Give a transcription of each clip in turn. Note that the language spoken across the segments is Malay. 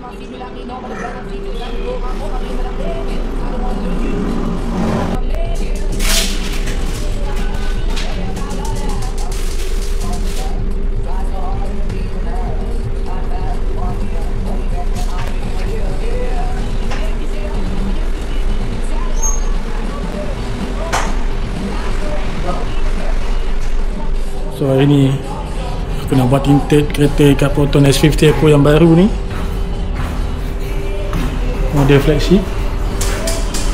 So hari ni aku nak buat tinted kereta kat Proton S50 aku yang baru ni, model flagship.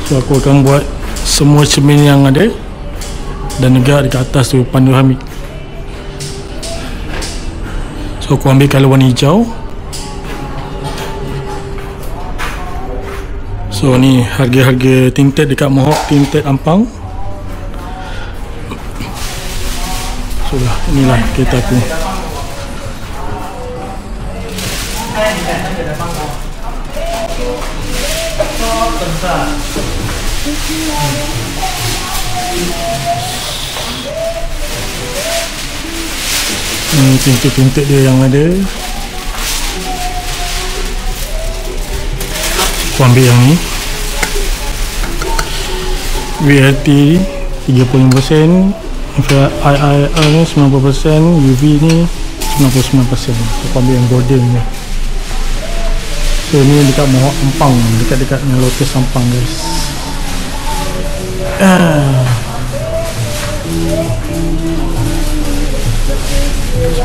So aku akan buat semua cermin yang ada dan juga dekat atas tu panoramik. So aku ambil colour warna hijau. So ni harga-harga tinted dekat Mohawk Tinted Ampang. So lah, inilah kereta aku. Ini tinted-tinted dia yang ada. Aku ambil yang ni, VLT 35%, IIR ni 90%, UV ni 99%. Aku ambil yang golden ni. So ni dekat Mohawk Ampang, dekat-dekat dengan Lotus Ampang guys.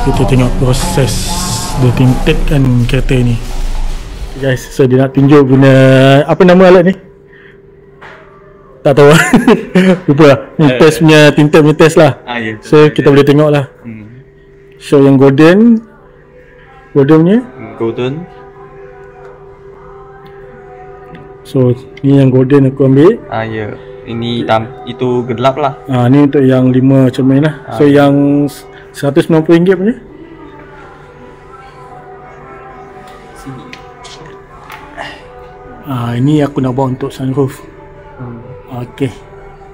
So, kita tengok proses dia tinted kan kereta ni guys. So dia nak tunjuk guna apa nama alat ni, tak tahu. Lupa lah. Ni test punya tinted punya test lah. Yeah, so kita boleh tengok lah. Show yang golden punya. Golden. So ni yang golden aku ambil. Ya. Ini itu gelap lah. Ni untuk yang 5 cermin lah. So yang RM190 punya. Sini. Ini aku nak bawa untuk sunroof. Okey,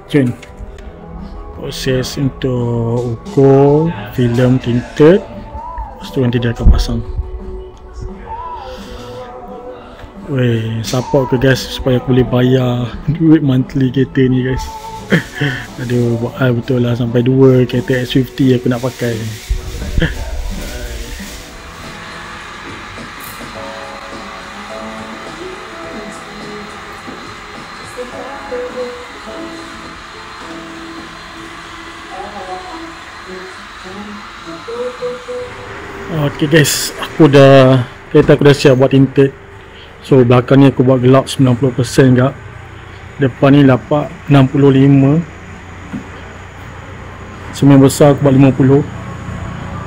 jom. Proses untuk ukur filem tinted. Lepas tu nanti dia akan pasang. Weh, support ke guys supaya aku boleh bayar duit monthly kereta ni guys. Aduh, buat hal betul lah sampai 2 kereta S50 aku nak pakai. Okay guys, kereta aku dah siap buat tinted. So belakang ni aku buat gelap 90% juga. Depan ni lapak 65. Cermin besar aku buat 50.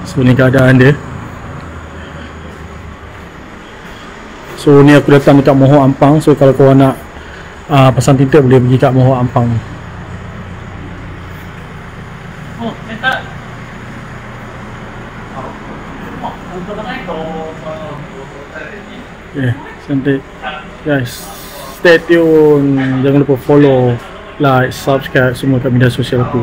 So ni keadaan dia. So ni aku datang dekat Mohawk Ampang. So kalau korang nak pasang tinted boleh pergi kat Mohawk Ampang. Cantik guys, stay tune, jangan lupa follow, like, subscribe semua kat media sosial aku.